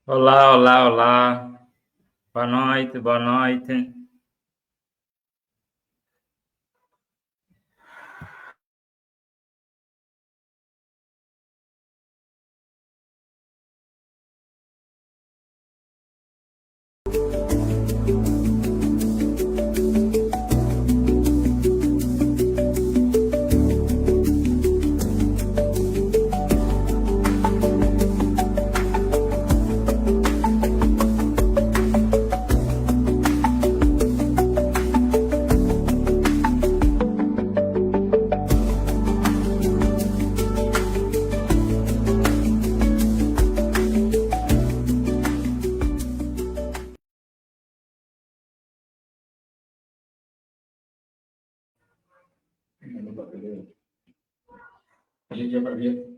Olá, olá, olá. Boa noite, boa noite. A gente vai ver.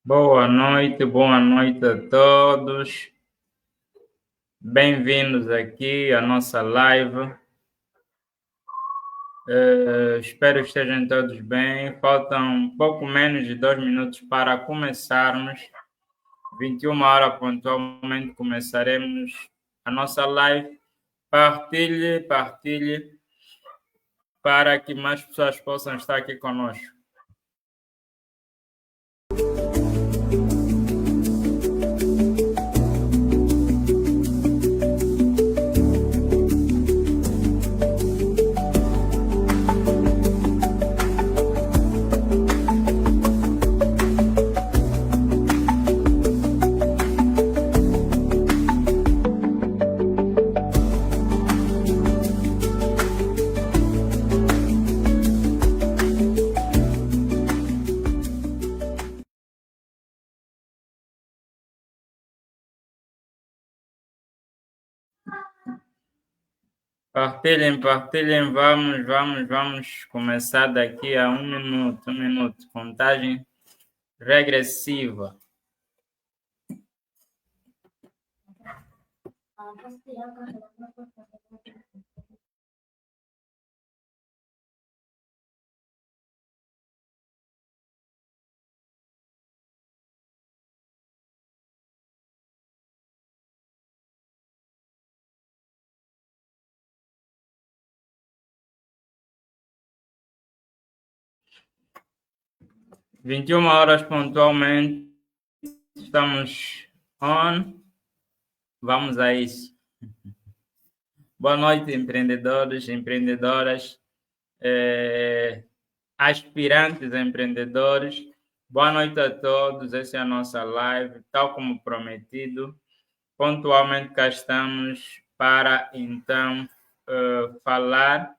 Boa noite a todos. Bem-vindos aqui à nossa live. Espero que estejam todos bem. Faltam pouco menos de 2 minutos para começarmos. 21 horas pontualmente começaremos a nossa live. Partilhe para que mais pessoas possam estar aqui conosco. Partilhem, vamos começar daqui a 1 minuto, contagem regressiva. Vinte e uma horas pontualmente, estamos on. Vamos a isso. Boa noite, empreendedores, empreendedoras, aspirantes a empreendedores. Boa noite a todos, essa é a nossa live, tal como prometido. Pontualmente cá estamos para, então, falar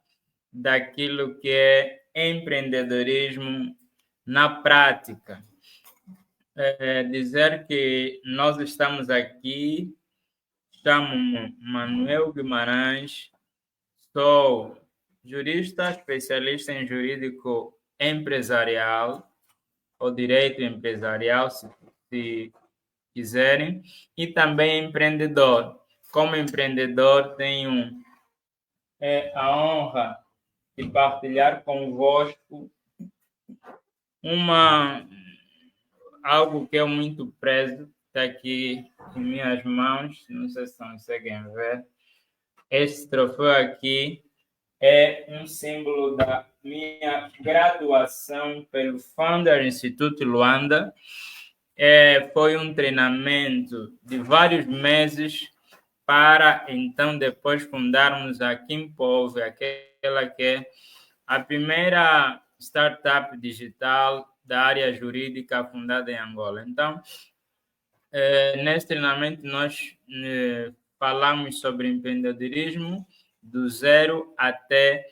daquilo que é empreendedorismo na prática. Dizer que nós estamos aqui, chamo-me Manuel Guimarães, sou jurista, especialista em jurídico empresarial, ou direito empresarial, se quiserem, e também empreendedor. Como empreendedor, tenho a honra de partilhar convosco algo que eu muito prezo, está aqui em minhas mãos, não sei se conseguem ver. Este troféu aqui é um símbolo da minha graduação pelo Founder Instituto Luanda. Foi um treinamento de vários meses para, então, depois fundarmos a Kimpove, aquela que é a primeira startup digital da área jurídica fundada em Angola. Então, nesse treinamento, nós falamos sobre empreendedorismo do zero até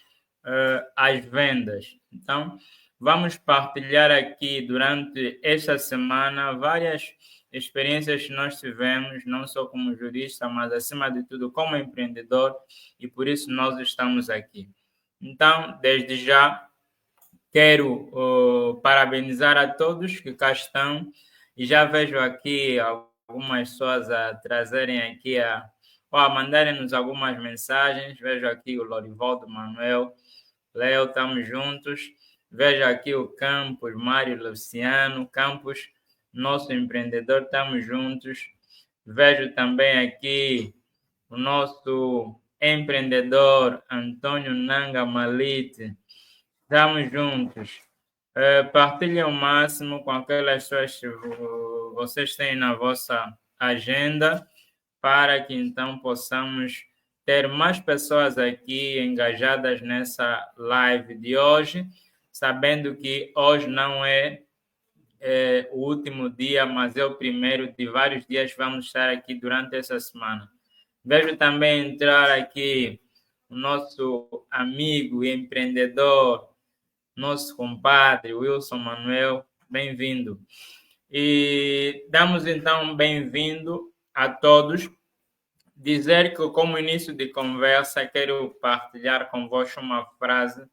as vendas. Então, vamos partilhar aqui durante esta semana várias experiências que nós tivemos, não só como jurista, mas acima de tudo como empreendedor, e por isso nós estamos aqui. Então, desde já, quero parabenizar a todos que cá estão, e já vejo aqui algumas pessoas a trazerem aqui ou a mandarem-nos algumas mensagens. Vejo aqui o Lorivaldo Manuel, Léo, estamos juntos. Vejo aqui o Campos, Mário Luciano, Campos, nosso empreendedor, estamos juntos. Vejo também aqui o nosso empreendedor Antônio Nanga Malite, estamos juntos. Partilhem o máximo com aquelas pessoas que vocês têm na vossa agenda, para que então possamos ter mais pessoas aqui engajadas nessa live de hoje, sabendo que hoje não é o último dia, mas é o primeiro de vários dias que vamos estar aqui durante essa semana. Vejo também entrar aqui o nosso amigo e empreendedor, nosso compadre Wilson Manuel, bem-vindo. E damos então bem-vindo a todos. Dizer que, como início de conversa, quero partilhar convosco uma frase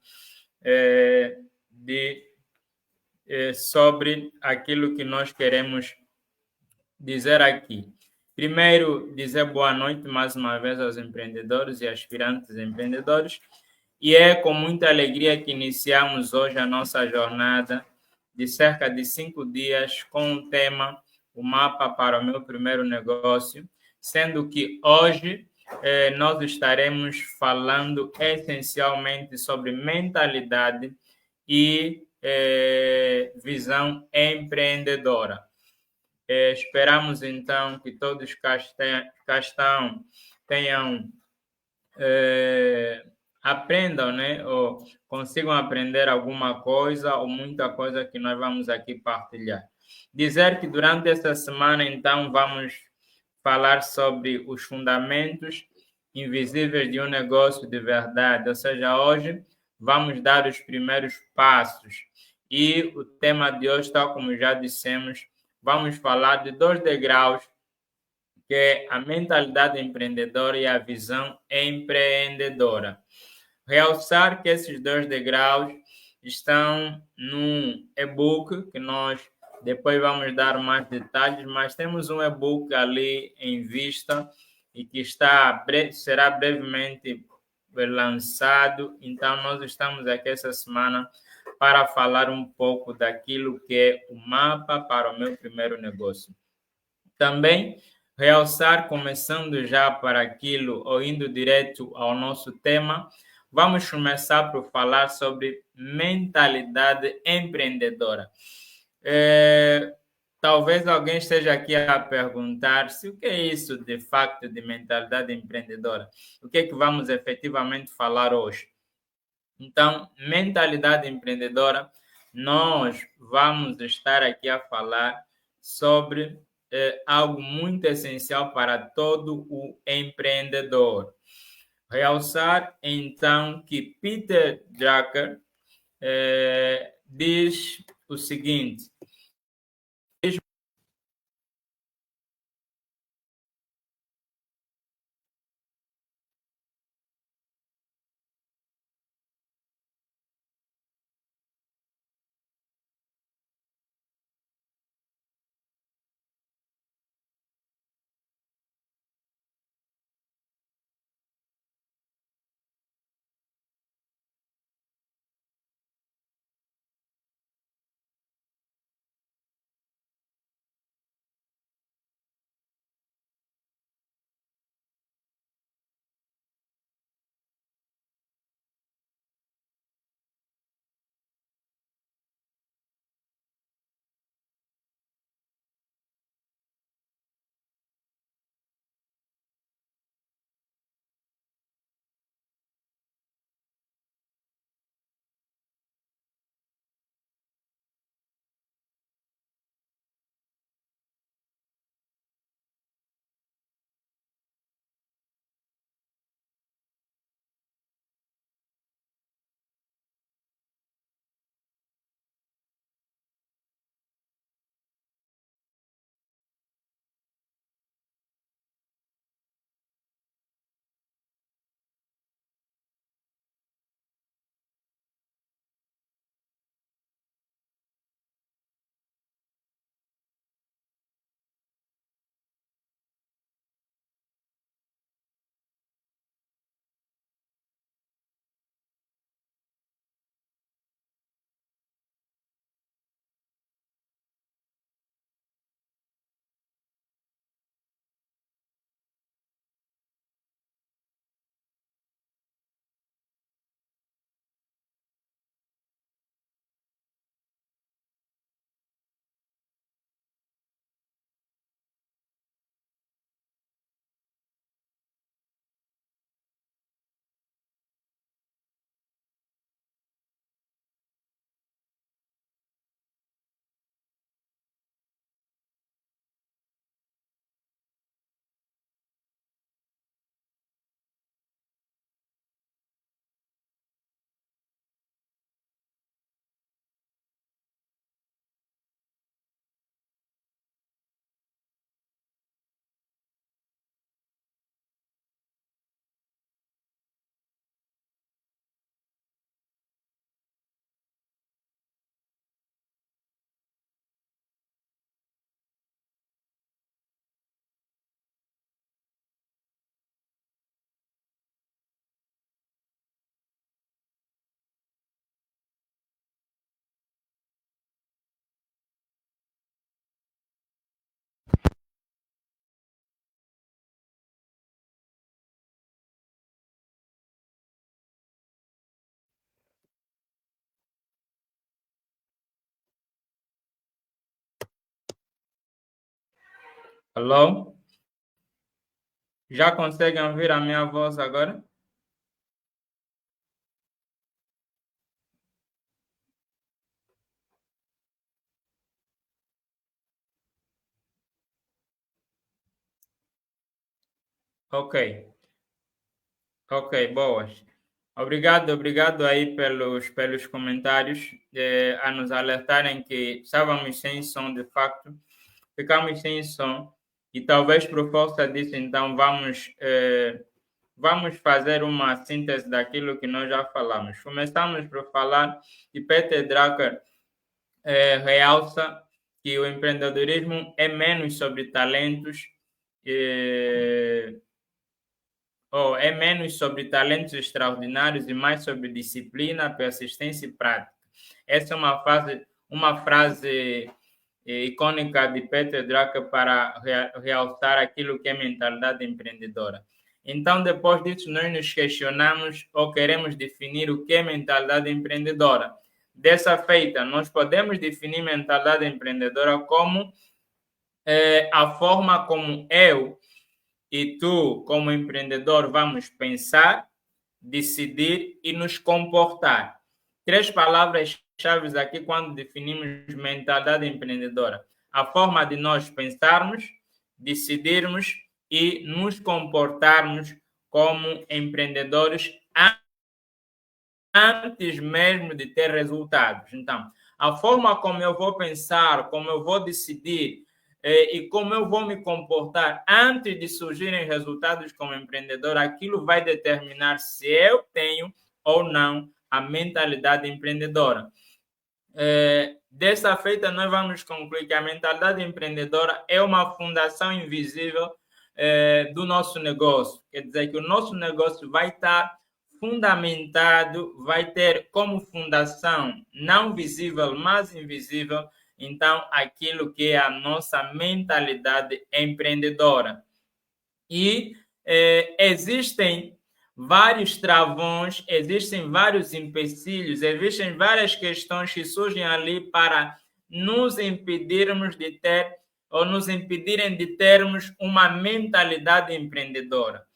sobre aquilo que nós queremos dizer aqui. Primeiro, dizer boa noite mais uma vez aos empreendedores e aspirantes empreendedores. E é com muita alegria que iniciamos hoje a nossa jornada de cerca de 5 dias com o tema O Mapa para o Meu Primeiro Negócio, sendo que hoje nós estaremos falando essencialmente sobre mentalidade e visão empreendedora. Esperamos então que todos cá estão tenham aprendam, né? Ou consigam aprender alguma coisa ou muita coisa que nós vamos aqui partilhar. Dizer que durante esta semana, então, vamos falar sobre os fundamentos invisíveis de um negócio de verdade. Ou seja, hoje vamos dar os primeiros passos. E o tema de hoje, tal como já dissemos, vamos falar de 2 degraus, que é a mentalidade empreendedora e a visão empreendedora. Realçar que esses 2 degraus estão num e-book que nós depois vamos dar mais detalhes, mas temos um e-book ali em vista e que será brevemente lançado. Então, nós estamos aqui essa semana para falar um pouco daquilo que é o mapa para o meu primeiro negócio. Também realçar, começando já para aquilo ou indo direto ao nosso tema, vamos começar por falar sobre mentalidade empreendedora. Talvez alguém esteja aqui a perguntar-se o que é isso de facto de mentalidade empreendedora. O que é que vamos efetivamente falar hoje? Então, mentalidade empreendedora, nós vamos estar aqui a falar sobre algo muito essencial para todo o empreendedor. Realçar, então, que Peter Drucker diz o seguinte: Alô? Já conseguem ouvir a minha voz agora? Ok, ok, boas. Obrigado aí pelos comentários, a nos alertarem que estávamos sem som, de facto, ficamos sem som, e talvez por força disso, então, vamos fazer uma síntese daquilo que nós já falamos. Começamos por falar que Peter Drucker realça que o empreendedorismo é menos sobre talentos, eh, ou é menos sobre talentos extraordinários e mais sobre disciplina, persistência e prática. Essa é uma frase icônica de Peter Drucker para realçar aquilo que é mentalidade empreendedora. Então, depois disso, nós nos questionamos ou queremos definir o que é mentalidade empreendedora. Dessa feita, nós podemos definir mentalidade empreendedora como a forma como eu e tu, como empreendedor, vamos pensar, decidir e nos comportar. 3 palavras-chave aqui quando definimos mentalidade empreendedora. A forma de nós pensarmos, decidirmos e nos comportarmos como empreendedores antes mesmo de ter resultados. Então, a forma como eu vou pensar, como eu vou decidir e como eu vou me comportar antes de surgirem resultados como empreendedor, aquilo vai determinar se eu tenho ou não a mentalidade empreendedora. Dessa feita, nós vamos concluir que a mentalidade empreendedora é uma fundação invisível do nosso negócio. Quer dizer que o nosso negócio vai estar fundamentado, vai ter como fundação não visível, mas invisível, então, aquilo que é a nossa mentalidade empreendedora. E existem vários travões, existem vários empecilhos, existem várias questões que surgem ali para nos impedirmos de ter ou nos impedirem de termos uma mentalidade empreendedora.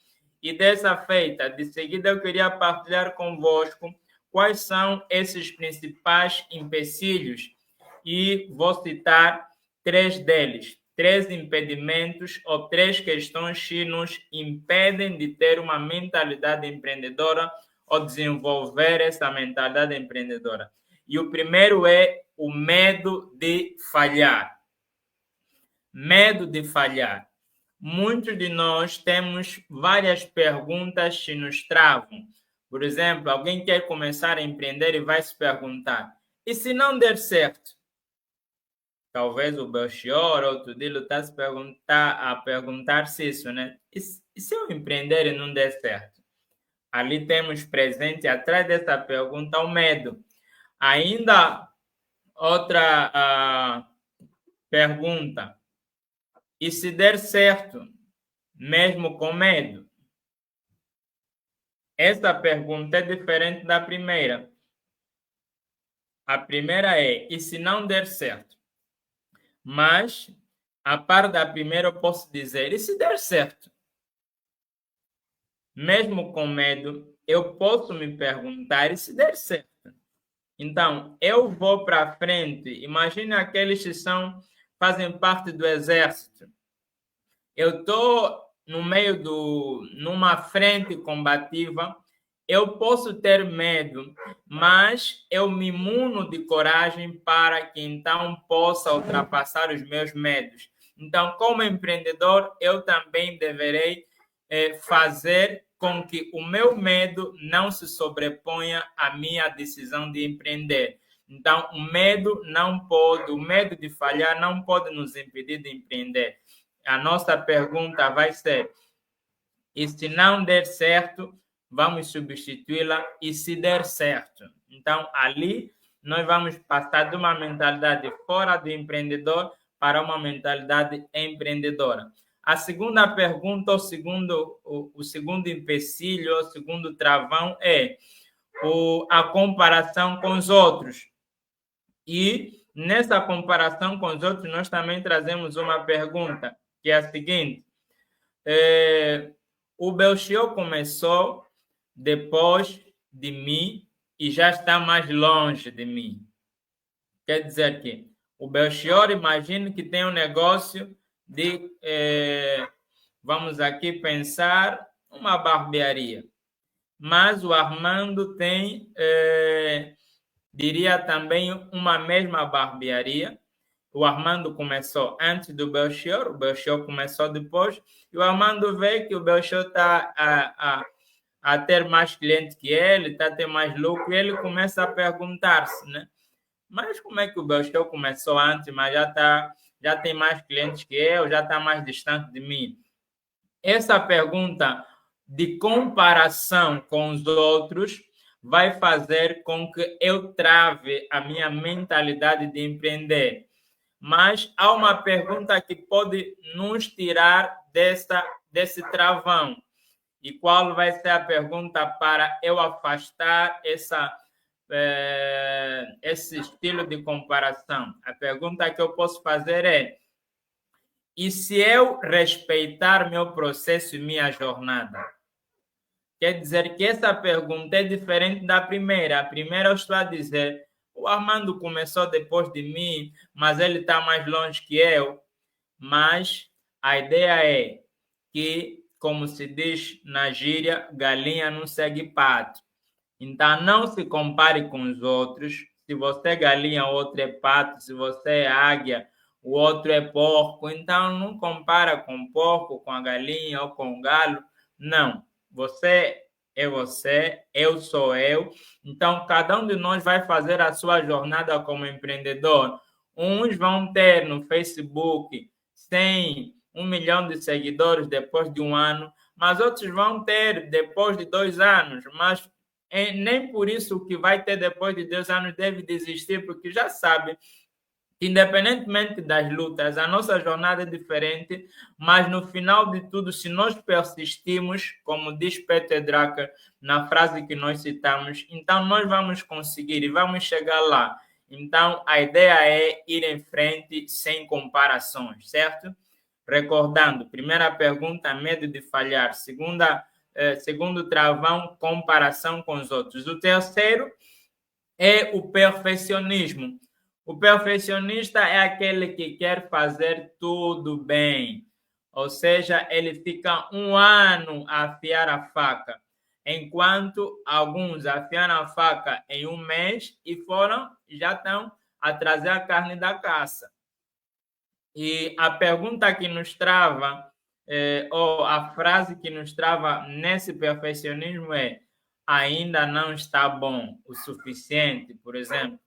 E dessa feita, de seguida eu queria partilhar convosco quais são esses principais empecilhos e vou citar 3 deles. 3 impedimentos ou 3 questões que nos impedem de ter uma mentalidade empreendedora ou desenvolver essa mentalidade empreendedora. E o primeiro é o medo de falhar. Medo de falhar. Muitos de nós temos várias perguntas que nos travam. Por exemplo, alguém quer começar a empreender e vai se perguntar: e se não der certo? Talvez o Belchior ou o Tudilo está a perguntar-se isso, né? E se eu empreender e não der certo? Ali temos presente, atrás dessa pergunta, o medo. Ainda outra pergunta. E se der certo, mesmo com medo? Essa pergunta é diferente da primeira. A primeira é: e se não der certo? Mas, a par da primeira, eu posso dizer: e se der certo? Mesmo com medo, eu posso me perguntar: e se der certo? Então, eu vou para frente. Imagine aqueles que fazem parte do exército. Eu estou no meio numa frente combativa. Eu posso ter medo, mas eu me imuno de coragem para que então possa ultrapassar os meus medos. Então, como empreendedor, eu também deverei fazer com que o meu medo não se sobreponha à minha decisão de empreender. Então, o medo de falhar não pode nos impedir de empreender. A nossa pergunta vai ser: e se não der certo, vamos substituí-la e se der certo? Então, ali, nós vamos passar de uma mentalidade fora do empreendedor para uma mentalidade empreendedora. A segunda pergunta, o segundo empecilho, o segundo travão é a comparação com os outros. E nessa comparação com os outros, nós também trazemos uma pergunta: que é a seguinte. O Belchior começou depois de mim e já está mais longe de mim. Quer dizer que o Belchior, imagine que tem um negócio de, vamos aqui pensar, uma barbearia. Mas o Armando tem, diria também, uma mesma barbearia. O Armando começou antes do Belchior, o Belchior começou depois, e o Armando vê que o Belchior está a ter mais clientes que ele, está a ter mais lucro, e ele começa a perguntar-se, né? Mas como é que o Belchior começou antes, mas já tem mais clientes que eu, já está mais distante de mim? Essa pergunta de comparação com os outros vai fazer com que eu trave a minha mentalidade de empreender. Mas há uma pergunta que pode nos tirar desse travão. E qual vai ser a pergunta para eu afastar esse estilo de comparação? A pergunta que eu posso fazer é: e se eu respeitar meu processo e minha jornada? Quer dizer que essa pergunta é diferente da primeira. A primeira eu estou a dizer: o Armando começou depois de mim, mas ele está mais longe que eu. Mas a ideia é que, como se diz na gíria, galinha não segue pato. Então, não se compare com os outros. Se você é galinha, o outro é pato. Se você é águia, o outro é porco. Então, não compara com o porco, com a galinha ou com o galo. Não. Você é você, eu sou eu. Então, cada um de nós vai fazer a sua jornada como empreendedor. Uns vão ter no Facebook 100, 1 milhão de seguidores depois de um ano, mas outros vão ter depois de 2 anos. Mas nem por isso o que vai ter depois de 2 anos deve desistir, porque já sabe, independentemente das lutas, a nossa jornada é diferente, mas no final de tudo, se nós persistirmos, como diz Peter Drucker na frase que nós citamos, então nós vamos conseguir e vamos chegar lá. Então, a ideia é ir em frente sem comparações, certo? Recordando, primeira pergunta, medo de falhar. Segundo travão, comparação com os outros. O terceiro é o perfeccionismo. O perfeccionista é aquele que quer fazer tudo bem. Ou seja, ele fica 1 ano a afiar a faca, enquanto alguns afiaram a faca em 1 mês e já estão a trazer a carne da caça. E a pergunta que nos trava, ou a frase que nos trava nesse perfeccionismo é: ainda não está bom o suficiente, por exemplo.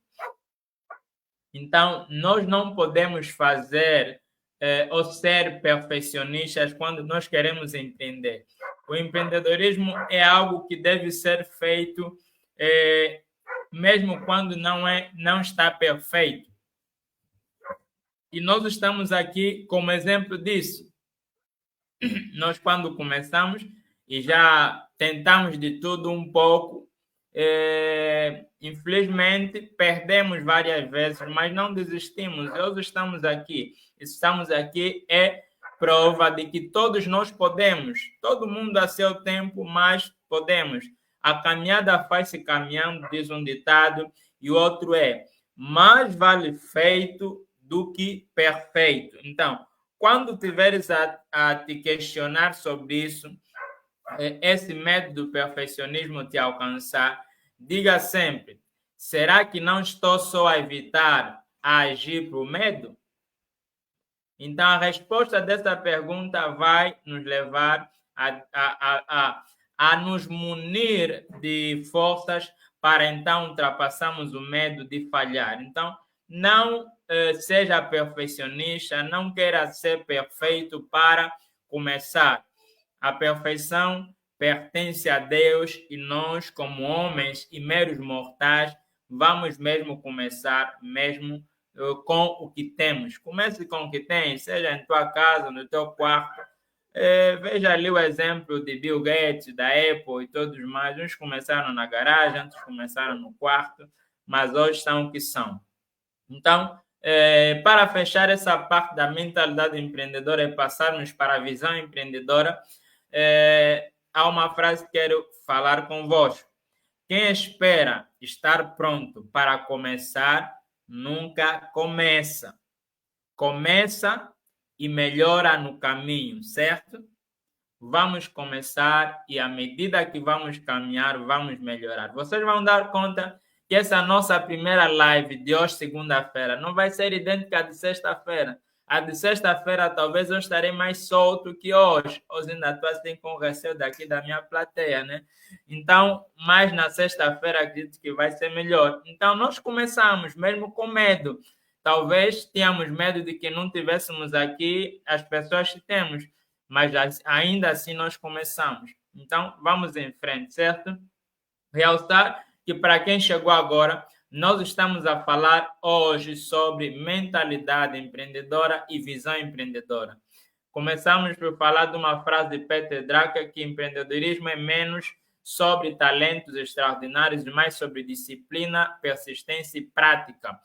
Então, nós não podemos fazer ou ser perfeccionistas quando nós queremos empreender. O empreendedorismo é algo que deve ser feito mesmo quando não está perfeito. E nós estamos aqui como exemplo disso. Nós, quando começamos e já tentamos de tudo um pouco, infelizmente perdemos várias vezes, mas não desistimos. Hoje estamos aqui. Estamos aqui é prova de que todos nós podemos. Todo mundo a seu tempo, mas podemos. A caminhada faz-se caminhando, diz um ditado, e o outro é: mais vale feito do que perfeito. Então, quando tiveres a te questionar sobre isso, esse medo do perfeccionismo te alcançar, diga sempre: será que não estou só a evitar a agir por medo? Então, a resposta dessa pergunta vai nos levar a nos munir de forças para então ultrapassarmos o medo de falhar. Então, não seja perfeccionista, não queira ser perfeito para começar. A perfeição pertence a Deus e nós, como homens e meros mortais, vamos mesmo começar mesmo com o que temos. Comece com o que tem, seja em tua casa, no teu quarto. Veja ali o exemplo de Bill Gates, da Apple e todos mais. Uns começaram na garagem, outros começaram no quarto, mas hoje são o que são. Então, Para fechar essa parte da mentalidade empreendedora e passarmos para a visão empreendedora, há uma frase que quero falar convosco. Quem espera estar pronto para começar, nunca começa. Começa e melhora no caminho, certo? Vamos começar e à medida que vamos caminhar, vamos melhorar. Vocês vão dar conta que essa nossa primeira live de hoje, segunda-feira, não vai ser idêntica à de sexta-feira. A de sexta-feira, talvez eu estarei mais solto que hoje. Hoje ainda estou assim com receio daqui da minha plateia, né? Então, mais na sexta-feira, acredito que vai ser melhor. Então, nós começamos mesmo com medo. Talvez tenhamos medo de que não tivéssemos aqui as pessoas que temos, mas ainda assim nós começamos. Então, vamos em frente, certo? Realçar que para quem chegou agora, nós estamos a falar hoje sobre mentalidade empreendedora e visão empreendedora. Começamos por falar de uma frase de Peter Drucker que empreendedorismo é menos sobre talentos extraordinários e mais sobre disciplina, persistência e prática.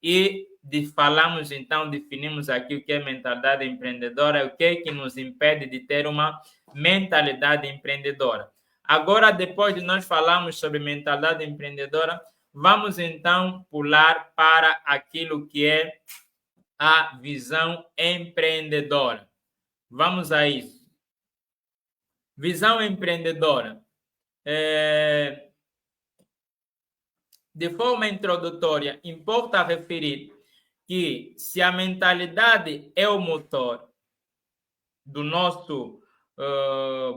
E falamos, então, definimos aqui o que é mentalidade empreendedora, o que é que nos impede de ter uma mentalidade empreendedora. Agora, depois de nós falarmos sobre mentalidade empreendedora, vamos então pular para aquilo que é a visão empreendedora. Vamos a isso. Visão empreendedora. De forma introdutória, importa referir que se a mentalidade é o motor do nosso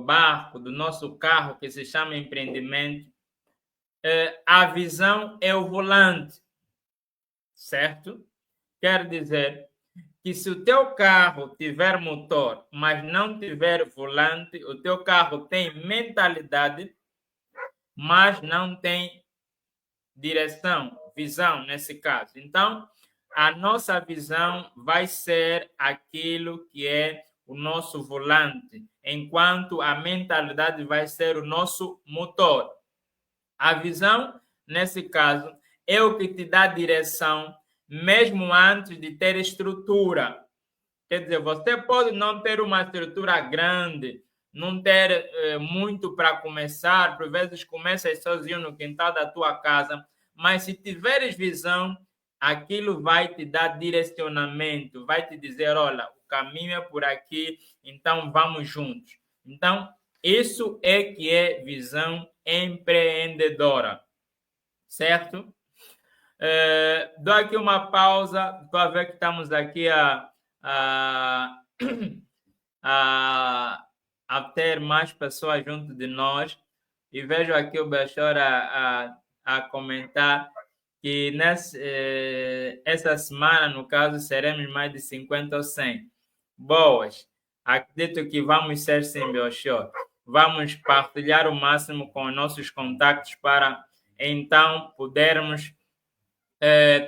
barco, do nosso carro, que se chama empreendimento, a visão é o volante, certo? Quer dizer que se o teu carro tiver motor, mas não tiver volante, o teu carro tem mentalidade, mas não tem direção, visão nesse caso. Então, a nossa visão vai ser aquilo que é o nosso volante, enquanto a mentalidade vai ser o nosso motor. A visão, nesse caso, é o que te dá direção, mesmo antes de ter estrutura. Quer dizer, você pode não ter uma estrutura grande, não ter muito para começar, por vezes começas sozinho no quintal da tua casa, mas se tiveres visão, aquilo vai te dar direcionamento, vai te dizer, olha, o caminho é por aqui, então vamos juntos. Então, isso é que é visão empreendedora, certo? Dou aqui uma pausa, estou a ver que estamos aqui a ter mais pessoas junto de nós e vejo aqui o Belchor a comentar que essa semana, no caso, seremos mais de 50 ou 100. Boas. Acredito que vamos ser sim, Belchor. Vamos partilhar o máximo com os nossos contactos para, então, podermos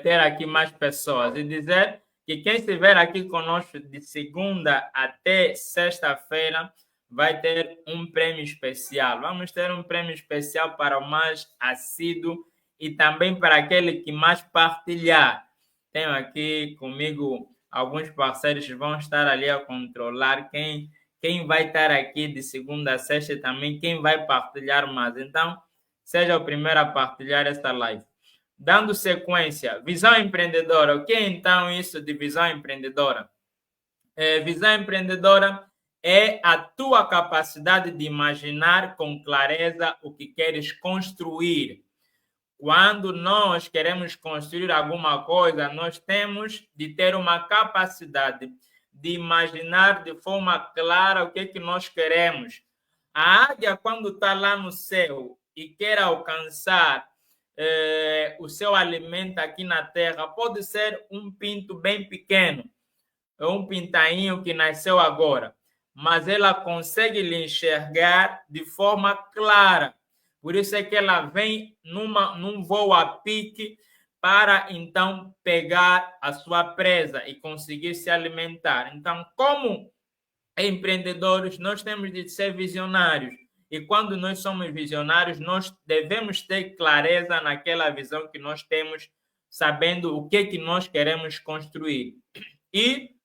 ter aqui mais pessoas e dizer que quem estiver aqui conosco de segunda até sexta-feira vai ter um prêmio especial. Vamos ter um prêmio especial para o mais assíduo e também para aquele que mais partilhar. Tenho aqui comigo alguns parceiros que vão estar ali a controlar quem vai estar aqui de segunda a sexta e também quem vai partilhar mais. Então, seja o primeiro a partilhar esta live. Dando sequência, visão empreendedora. O que é então isso de visão empreendedora? Visão empreendedora é a tua capacidade de imaginar com clareza o que queres construir. Quando nós queremos construir alguma coisa, nós temos de ter uma capacidade de imaginar de forma clara o que é que nós queremos. A águia, quando está lá no céu e quer alcançar o seu alimento aqui na terra, pode ser um pinto bem pequeno, um pintainho que nasceu agora, mas ela consegue lhe enxergar de forma clara. Por isso é que ela vem num voo a pique para, então, pegar a sua presa e conseguir se alimentar. Então, como empreendedores, nós temos de ser visionários. E quando nós somos visionários, nós devemos ter clareza naquela visão que nós temos sabendo o que nós queremos construir. E,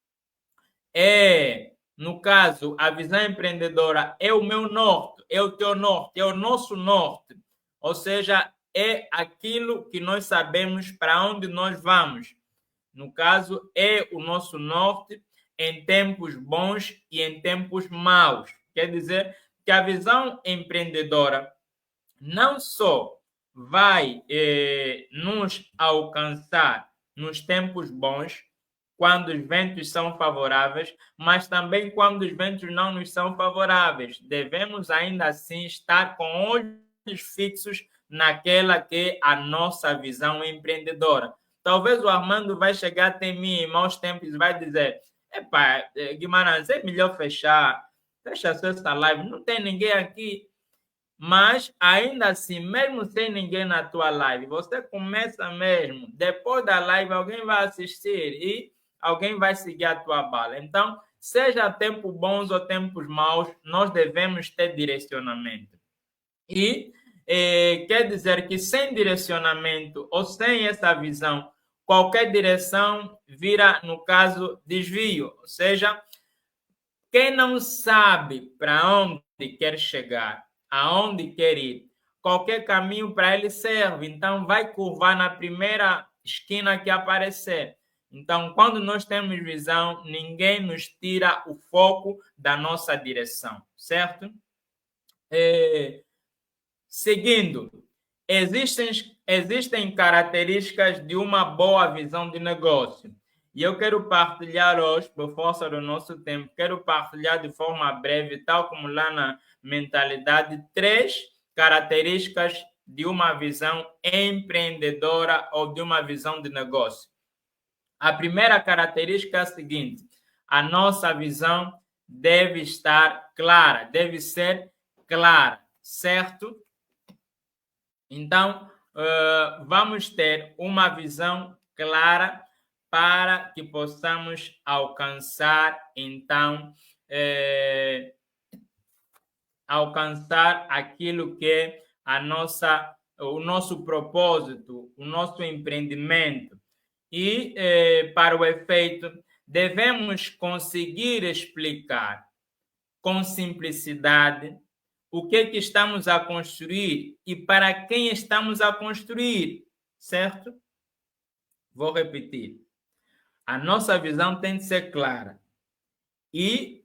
no caso, a visão empreendedora é o meu norte, é o teu norte, é o nosso norte. Ou seja, é aquilo que nós sabemos para onde nós vamos. No caso, é o nosso norte em tempos bons e em tempos maus. Quer dizer que a visão empreendedora não só vai nos alcançar nos tempos bons, quando os ventos são favoráveis, mas também quando os ventos não nos são favoráveis. Devemos ainda assim estar com olhos fixos naquela que é a nossa visão empreendedora. Talvez o Armando vai chegar até mim em maus tempos e vai dizer: epá, Guimarães, é melhor fechar, fecha essa live, não tem ninguém aqui. Mas, ainda assim, mesmo sem ninguém na tua live, você começa mesmo, depois da live alguém vai assistir e alguém vai seguir a tua bala. Então, seja tempos bons ou tempos maus, nós devemos ter direcionamento. E quer dizer que sem direcionamento ou sem essa visão, qualquer direção vira, no caso, desvio. Ou seja, quem não sabe para onde quer chegar, aonde quer ir, qualquer caminho para ele serve. Então, vai curvar na primeira esquina que aparecer. Então, quando nós temos visão, ninguém nos tira o foco da nossa direção, certo? Seguindo, existem características de uma boa visão de negócio. E eu quero partilhar hoje, por força do nosso tempo, quero partilhar de forma breve, tal como lá na mentalidade, 3 características de uma visão empreendedora ou de uma visão de negócio. A primeira característica é a seguinte: a nossa visão deve estar clara, deve ser clara, certo? Então, vamos ter uma visão clara para que possamos alcançar, então, alcançar aquilo que é o nosso propósito, o nosso empreendimento. E, para o efeito, devemos conseguir explicar com simplicidade o que estamos a construir e para quem estamos a construir, certo? Vou repetir. A nossa visão tem de ser clara. E,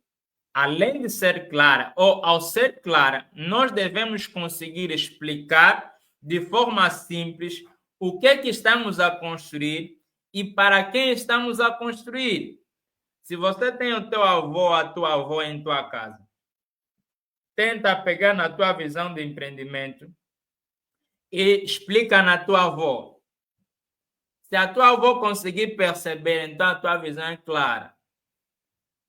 além de ser clara, ou ao ser clara, nós devemos conseguir explicar de forma simples o que estamos a construir e para quem estamos a construir. Se você tem o teu avô, a tua avó em tua casa, tenta pegar na tua visão de empreendimento e explica na tua avó. Se a tua avó conseguir perceber, então a tua visão é clara.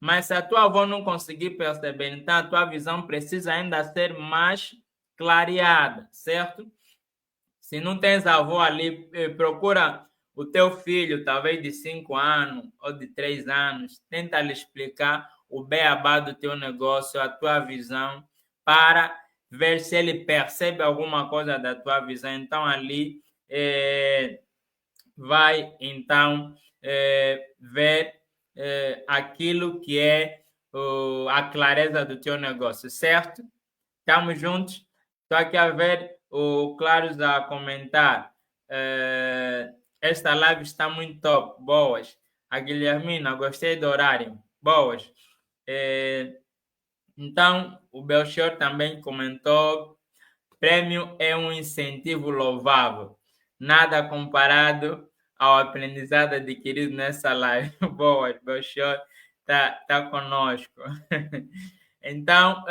Mas se a tua avó não conseguir perceber, então a tua visão precisa ainda ser mais clareada, certo? Se não tens avó ali, procura o teu filho, talvez de 5 anos ou de 3 anos, tenta lhe explicar o beabá do teu negócio, a tua visão, para ver se ele percebe alguma coisa da tua visão. Então, ali vai, então, ver aquilo que é a clareza do teu negócio, certo? Estamos juntos? Estou aqui a ver o Claros a comentar. Esta live está muito top. Boas. A Guilhermina, gostei do horário. Boas. Então, o Belchior também comentou: prêmio é um incentivo louvável, nada comparado ao aprendizado adquirido nessa live. Boas, Belchior tá conosco. Então,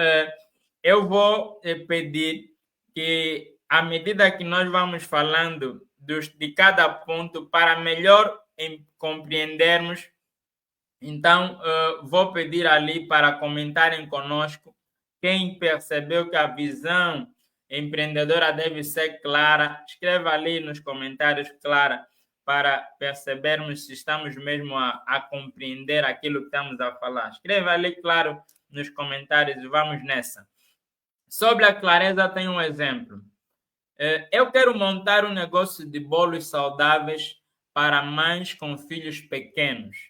eu vou pedir que, à medida que nós vamos falando de cada ponto, para melhor compreendermos, então, vou pedir ali para comentarem conosco quem percebeu que a visão empreendedora deve ser clara. Escreva ali nos comentários, clara, para percebermos se estamos mesmo a compreender aquilo que estamos a falar. Escreva ali, claro, nos comentários e vamos nessa. Sobre a clareza, tem um exemplo. Eu quero montar um negócio de bolos saudáveis para mães com filhos pequenos.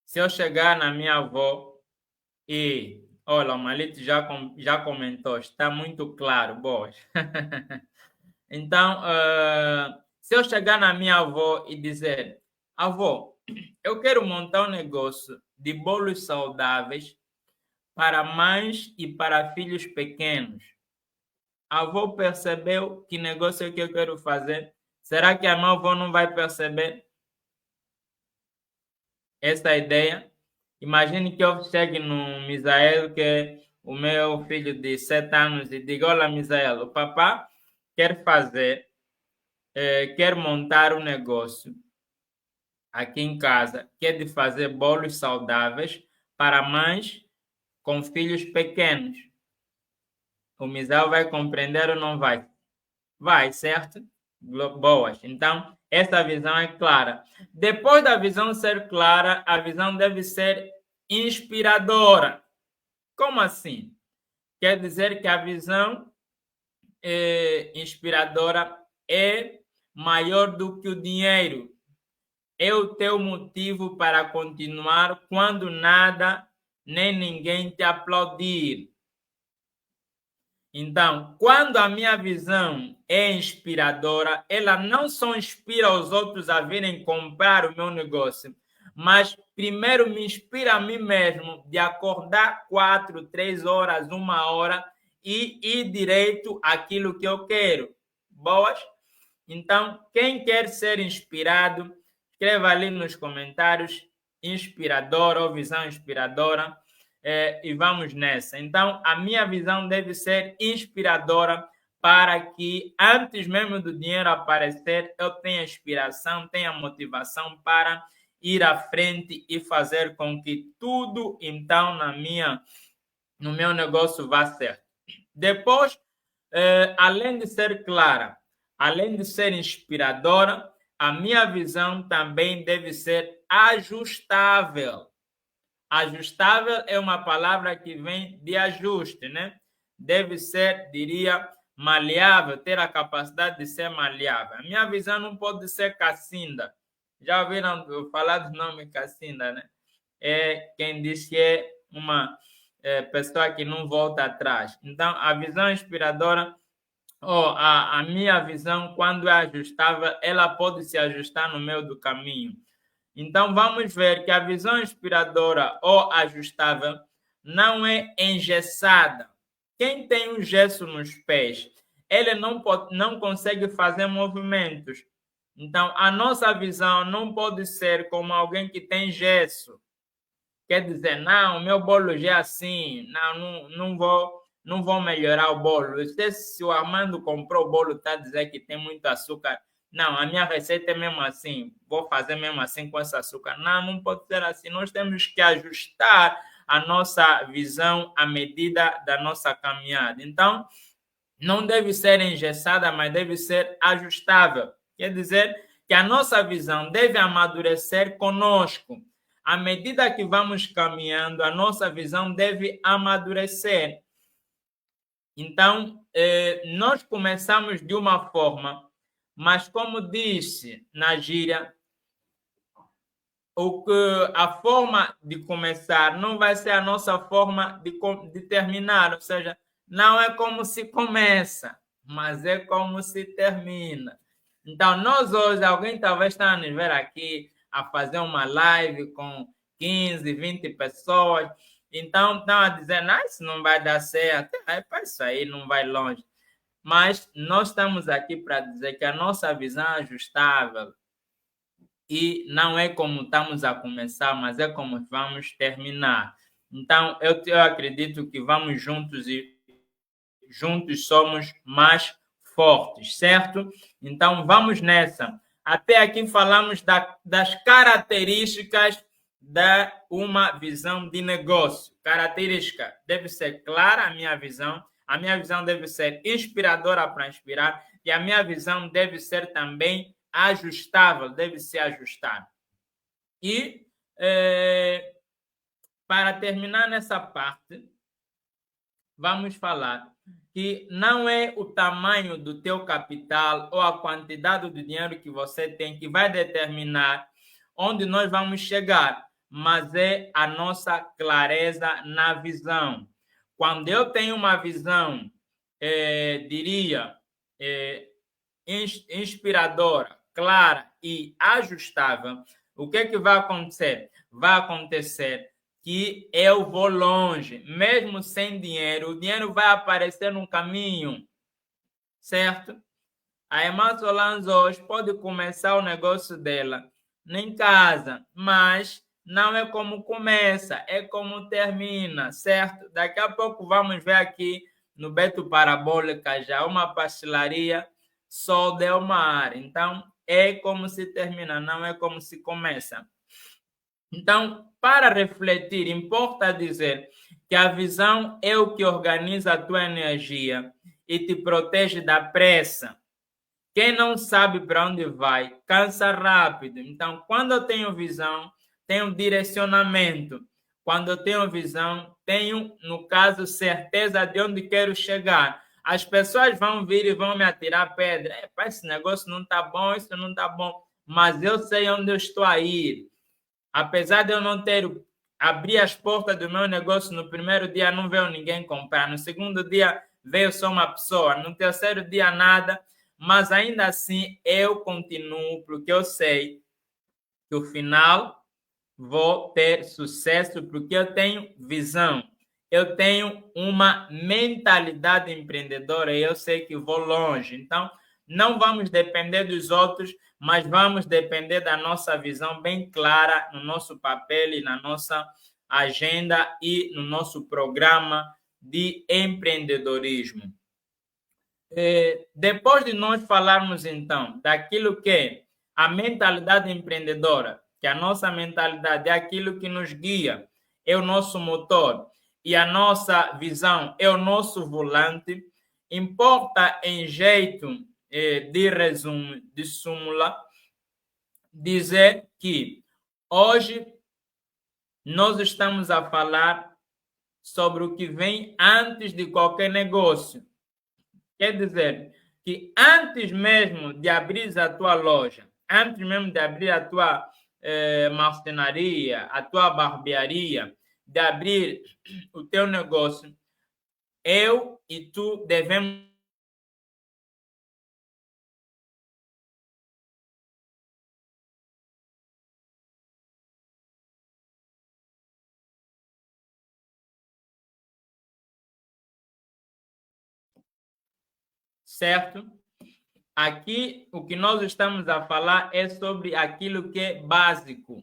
Se eu chegar na minha avó e... Olha, o Malito já comentou, está muito claro, boas. Então, se eu chegar na minha avó e dizer, avó, eu quero montar um negócio de bolos saudáveis para mães e para filhos pequenos. A avó percebeu que negócio é que eu quero fazer? Será que a minha avó não vai perceber essa ideia? Imagine que eu chegue no Misael, que é o meu filho de 7 anos, e diga, olha, Misael, o papá quer fazer, quer montar um negócio aqui em casa, que é de fazer bolos saudáveis para mães com filhos pequenos. O Misael vai compreender ou não vai? Vai, certo? Boas. Então, essa visão é clara. Depois da visão ser clara, a visão deve ser inspiradora. Como assim? Quer dizer que a visão inspiradora é maior do que o dinheiro. É o teu motivo para continuar quando nada nem ninguém te aplaudir. Então, quando a minha visão é inspiradora, ela não só inspira os outros a virem comprar o meu negócio, mas primeiro me inspira a mim mesmo de acordar 4, 3 horas, 1 hora e ir direito àquilo que eu quero. Boas? Então, quem quer ser inspirado, escreva ali nos comentários inspiradora ou visão inspiradora. E vamos nessa. Então, a minha visão deve ser inspiradora para que, antes mesmo do dinheiro aparecer, eu tenha inspiração, tenha motivação para ir à frente e fazer com que tudo, então, no meu negócio vá certo. Depois, além de ser clara, além de ser inspiradora, a minha visão também deve ser ajustável. Ajustável é uma palavra que vem de ajuste, né? Deve ser, diria, maleável, ter a capacidade de ser maleável. A minha visão não pode ser cacinda. Já ouviram falar do nome cacinda, né? É quem diz que é uma pessoa que não volta atrás. Então, a visão inspiradora, a minha visão, quando é ajustável, ela pode se ajustar no meio do caminho. Então, vamos ver que a visão inspiradora ou ajustável não é engessada. Quem tem um gesso nos pés, ele não consegue fazer movimentos. Então, a nossa visão não pode ser como alguém que tem gesso. Quer dizer, não, o meu bolo já é assim, não vou melhorar o bolo. Se o Armando comprou o bolo, está dizendo que tem muito açúcar. Não, a minha receita é mesmo assim, vou fazer mesmo assim com esse açúcar. Não pode ser assim. Nós temos que ajustar a nossa visão à medida da nossa caminhada. Então, não deve ser engessada, mas deve ser ajustável. Quer dizer que a nossa visão deve amadurecer conosco. À medida que vamos caminhando, a nossa visão deve amadurecer. Então, nós começamos de uma forma, mas como disse na gíria, a forma de começar não vai ser a nossa forma de terminar, ou seja, não é como se começa, mas é como se termina. Então, nós hoje, alguém talvez está a nos ver aqui a fazer uma live com 15, 20 pessoas, então estão a dizer, isso não vai dar certo, para isso aí não vai longe. Mas nós estamos aqui para dizer que a nossa visão é ajustável e não é como estamos a começar, mas é como vamos terminar. Então, eu acredito que vamos juntos e juntos somos mais fortes, certo? Então, vamos nessa. Até aqui falamos das características de uma visão de negócio. Característica deve ser clara, a minha visão. A minha visão deve ser inspiradora para inspirar. E a minha visão deve ser também ajustável, deve ser ajustada. E, para terminar nessa parte, vamos falar que não é o tamanho do teu capital ou a quantidade de dinheiro que você tem que vai determinar onde nós vamos chegar, mas é a nossa clareza na visão. Quando eu tenho uma visão, diria, inspiradora, clara e ajustável, o que é que vai acontecer? Vai acontecer que eu vou longe, mesmo sem dinheiro, o dinheiro vai aparecer no caminho, certo? A irmã Solange hoje pode começar o negócio dela em casa, mas não é como começa, é como termina, certo? Daqui a pouco vamos ver aqui no Beto Parabólica já uma pastelaria Sol del Mar. Então, é como se termina, não é como se começa. Então, para refletir, importa dizer que a visão é o que organiza a tua energia e te protege da pressa. Quem não sabe para onde vai, cansa rápido. Então, quando eu tenho visão, tenho direcionamento. Quando eu tenho visão, tenho, no caso, certeza de onde quero chegar. As pessoas vão vir e vão me atirar pedra. Esse negócio não está bom, isso não está bom. Mas eu sei onde eu estou a ir. Apesar de eu não ter abrir as portas do meu negócio no primeiro dia, não veio ninguém comprar. No segundo dia, veio só uma pessoa. No terceiro dia, nada. Mas ainda assim, eu continuo, porque eu sei que no final vou ter sucesso, porque eu tenho visão. Eu tenho uma mentalidade empreendedora e eu sei que vou longe. Então, não vamos depender dos outros, mas vamos depender da nossa visão bem clara no nosso papel e na nossa agenda e no nosso programa de empreendedorismo. Depois de nós falarmos, então, daquilo que é a mentalidade empreendedora, que a nossa mentalidade é aquilo que nos guia, é o nosso motor, e a nossa visão é o nosso volante, importa em jeito de resumo, de súmula, dizer que hoje nós estamos a falar sobre o que vem antes de qualquer negócio. Quer dizer que antes mesmo de abrir a tua loja, antes mesmo de abrir a tua marcenaria, a tua barbearia, de abrir o teu negócio, eu e tu devemos certo? Aqui o que nós estamos a falar é sobre aquilo que é básico,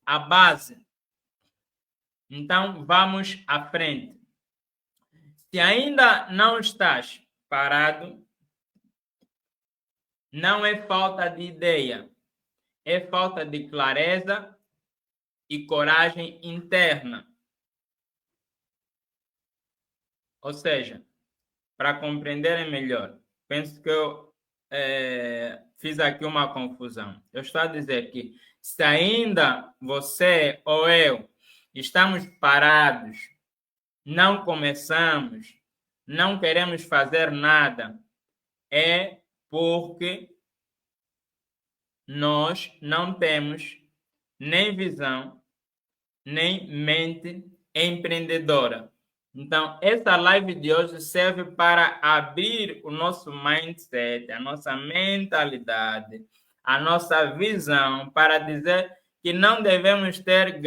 a base. Então, vamos à frente. Se ainda não estás parado, não é falta de ideia, é falta de clareza e coragem interna. Ou seja, para compreenderem melhor, penso que eu fiz aqui uma confusão. Eu estou a dizer que se ainda você ou eu estamos parados, não começamos, não queremos fazer nada, é porque nós não temos nem visão, nem mente empreendedora. Então, essa live de hoje serve para abrir o nosso mindset, a nossa mentalidade, a nossa visão, para dizer que não devemos ter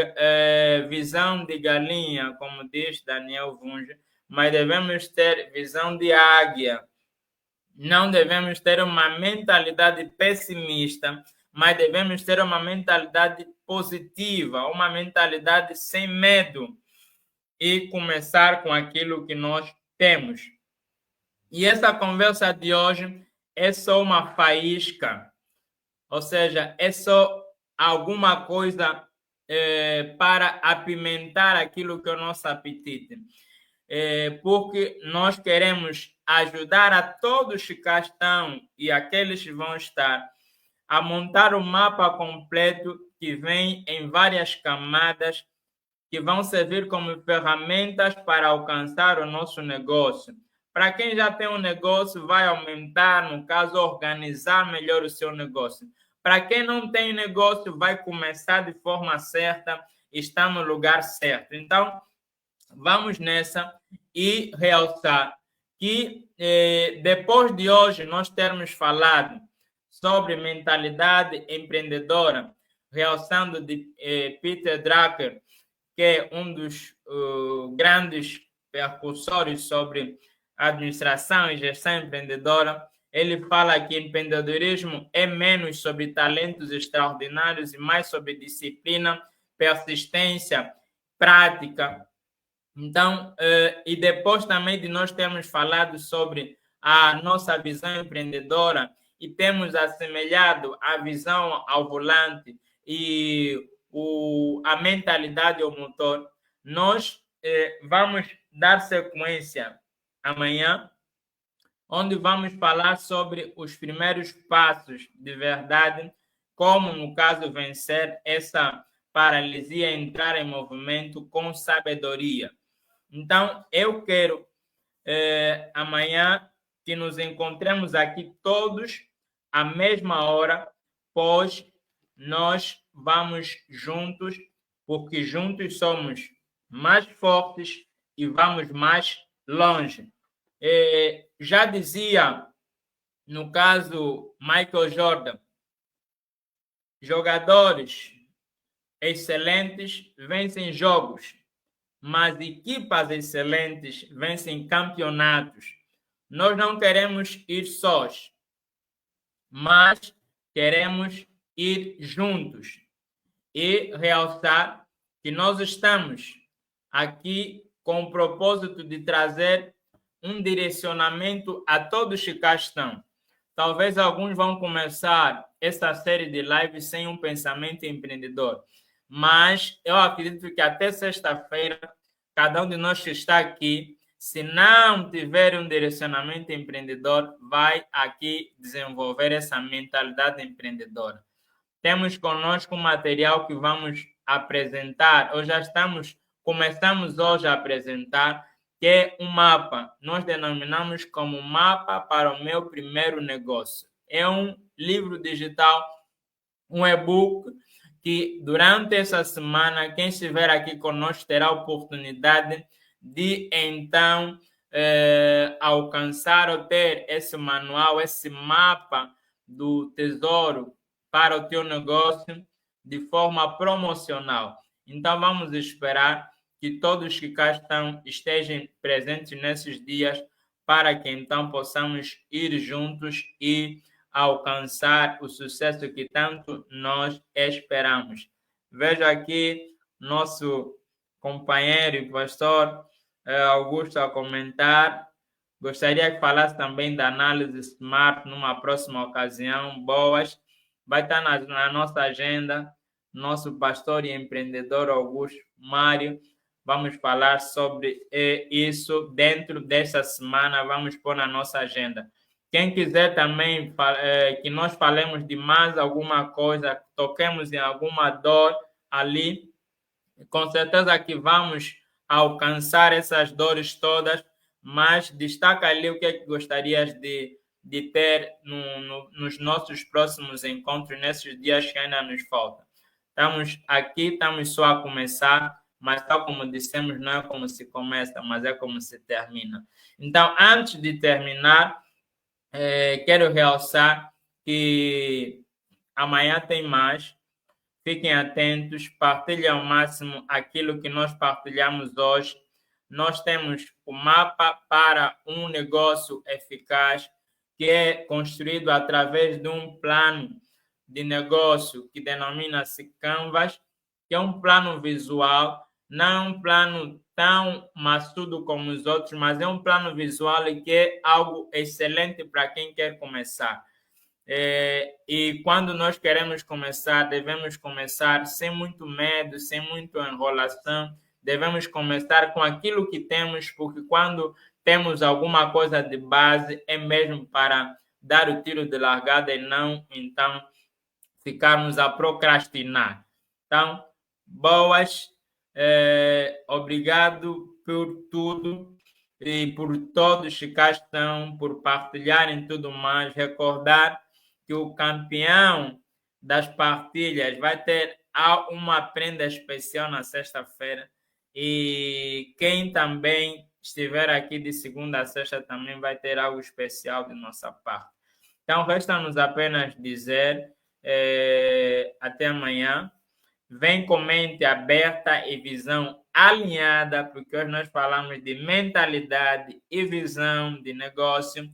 visão de galinha, como diz Daniel Vunja, mas devemos ter visão de águia. Não devemos ter uma mentalidade pessimista, mas devemos ter uma mentalidade positiva, uma mentalidade sem medo e começar com aquilo que nós temos. E essa conversa de hoje é só uma faísca, ou seja, é só alguma coisa para apimentar aquilo que é o nosso apetite. Porque nós queremos ajudar a todos que cá estão e aqueles que vão estar a montar um mapa completo que vem em várias camadas que vão servir como ferramentas para alcançar o nosso negócio, Para quem já tem um negócio, vai aumentar, no caso, organizar melhor o seu negócio. Para quem não tem negócio, vai começar de forma certa, está no lugar certo. Então, vamos nessa e realçar que depois de hoje nós termos falado sobre mentalidade empreendedora, realçando de Peter Drucker, que é um dos grandes percursores sobre administração e gestão empreendedora. Ele fala que empreendedorismo é menos sobre talentos extraordinários e mais sobre disciplina, persistência, prática. Então, e depois também de nós termos falado sobre a nossa visão empreendedora e temos assemelhado a visão ao volante e a mentalidade ao motor, nós vamos dar sequência amanhã, onde vamos falar sobre os primeiros passos de verdade, como, no caso, vencer essa paralisia e entrar em movimento com sabedoria. Então, eu quero amanhã que nos encontremos aqui todos à mesma hora, pois nós vamos juntos, porque juntos somos mais fortes e vamos mais longe. Já dizia, no caso, Michael Jordan, jogadores excelentes vencem jogos, mas equipas excelentes vencem campeonatos. Nós não queremos ir sós, mas queremos ir juntos e realçar que nós estamos aqui com o propósito de trazer um direcionamento a todos que cá estão. Talvez alguns vão começar essa série de lives sem um pensamento empreendedor, mas eu acredito que até sexta-feira, cada um de nós que está aqui, se não tiver um direcionamento empreendedor, vai aqui desenvolver essa mentalidade empreendedora. Temos conosco um material que vamos apresentar, ou já começamos hoje a apresentar, que é um mapa. Nós denominamos como Mapa para o Meu Primeiro Negócio. É um livro digital, um e-book, que durante essa semana, quem estiver aqui conosco terá a oportunidade de, então, alcançar ou ter esse manual, esse mapa do tesouro para o teu negócio de forma promocional. Então, vamos esperar que todos que cá estão estejam presentes nesses dias para que, então, possamos ir juntos e alcançar o sucesso que tanto nós esperamos. Vejo aqui nosso companheiro e pastor Augusto a comentar. Gostaria que falasse também da análise SMART numa próxima ocasião. Boas. Vai estar na nossa agenda, nosso pastor e empreendedor Augusto Mário. Vamos falar sobre isso dentro dessa semana. Vamos pôr na nossa agenda. Quem quiser também que nós falemos de mais alguma coisa, toquemos em alguma dor ali, com certeza que vamos alcançar essas dores todas, mas destaca ali o que é que gostarias de ter nos nossos próximos encontros, nesses dias que ainda nos faltam. Estamos aqui, estamos só a começar, mas tal como dissemos, não é como se começa, mas é como se termina. Então, antes de terminar, quero realçar que amanhã tem mais. Fiquem atentos, partilhem ao máximo aquilo que nós partilhamos hoje. Nós temos o mapa para um negócio eficaz, que é construído através de um plano de negócio que denomina-se Canvas, que é um plano visual, não é um plano tão maçudo como os outros, mas é um plano visual e que é algo excelente para quem quer começar. E quando nós queremos começar, devemos começar sem muito medo, sem muita enrolação. Devemos começar com aquilo que temos, porque quando temos alguma coisa de base, é mesmo para dar o tiro de largada e não, então, ficarmos a procrastinar. Então, boas, obrigado por tudo. e por todos que cá estão, por partilharem tudo mais. Recordar que o campeão das partilhas vai ter uma prenda especial na sexta-feira, e quem também estiver aqui de segunda a sexta também vai ter algo especial de nossa parte. Então, resta-nos apenas dizer até amanhã. Vem com mente aberta e visão alinhada, porque hoje nós falamos de mentalidade e visão de negócio,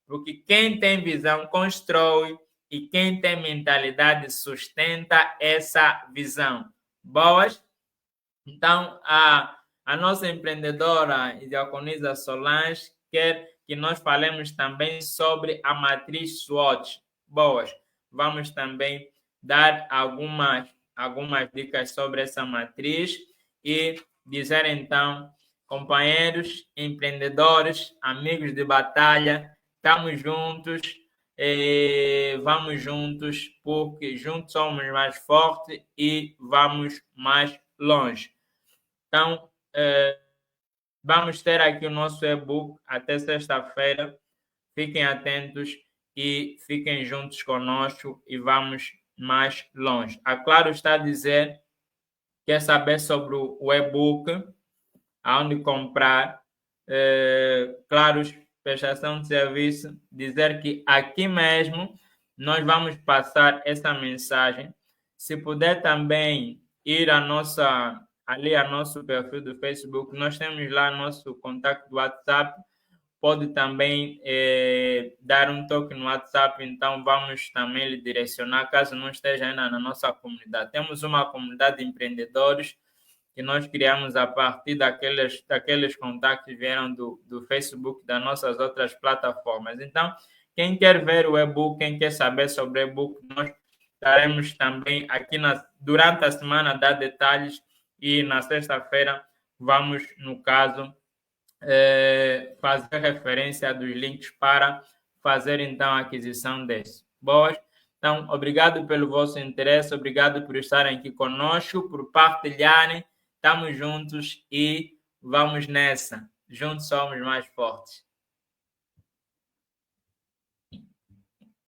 porque quem tem visão constrói e quem tem mentalidade sustenta essa visão. Boas? Então, a nossa empreendedora e diaconisa Solange quer que nós falemos também sobre a matriz SWOT. Boas, vamos também dar algumas dicas sobre essa matriz e dizer então, companheiros, empreendedores, amigos de batalha, estamos juntos, vamos juntos, porque juntos somos mais fortes e vamos mais longe. Então, vamos ter aqui o nosso e-book até sexta-feira. Fiquem atentos e fiquem juntos conosco e vamos mais longe. A Claro está a dizer, quer saber sobre o e-book, aonde comprar, Claros, prestação de serviço, dizer que aqui mesmo nós vamos passar essa mensagem. Se puder também ir ali a nosso perfil do Facebook, nós temos lá nosso contato do WhatsApp, pode também dar um toque no WhatsApp, então vamos também lhe direcionar, caso não esteja ainda na nossa comunidade. Temos uma comunidade de empreendedores que nós criamos a partir daqueles contatos que vieram do Facebook, das nossas outras plataformas. Então, quem quer ver o e-book, quem quer saber sobre o e-book, nós estaremos também aqui durante a semana, dar detalhes, e na sexta-feira vamos, no caso, fazer referência dos links para fazer então a aquisição desse. Boas? Então, obrigado pelo vosso interesse, obrigado por estarem aqui conosco, por partilharem. Estamos juntos e vamos nessa. Juntos somos mais fortes.